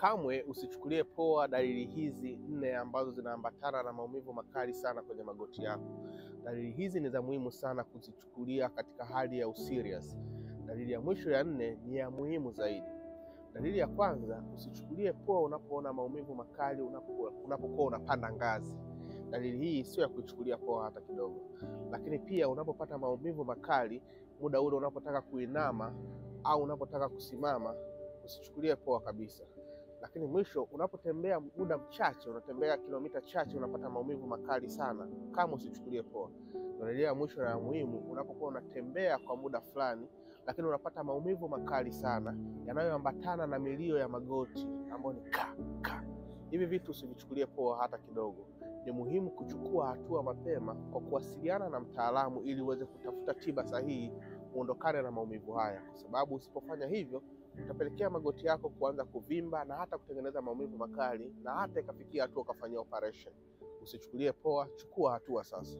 Kamwe usichukulie poa dalili hizi 4 ambazo zinaambatana na maumivu makali sana kwenye magoti yako. Dalili hizi ni za muhimu sana kuzichukulia katika hali ya userious. Dalili ya mwisho ya 4 ni ya muhimu zaidi. Dalili ya kwanza, usichukulie poa unapoona maumivu makali unapokuwa unapanda ngazi. Dalili hii sio ya kuchukulia poa hata kidogo. Lakini pia unapopata maumivu makali muda ule unapotaka kuinama au unapotaka kusimama, usichukulie poa kabisa. Lakini mwisho, unapotembea muda mchache, unatembea kilomita chache, unapata maumivu makali sana, kama usichukulie poa. Dalili ya mwisho na ya muhimu, unapokuwa unatembea kwa muda fulani lakini unapata maumivu makali sana yanayoambatana na milio ya magoti ambayo ni ka. Hivi vitu usivichukulie poa hata kidogo. Ni muhimu kuchukua hatua mapema kwa kuwasiliana na mtaalamu ili uweze kutafuta tiba sahihi uondokane na maumivu haya, kwa sababu usipofanya hivyo utapelekea magoti yako kuanza kuvimba na hata kutengeneza maumivu makali na hata ikafikia hatua ukafanyia operation. Usichukulie poa, chukua hatua sasa.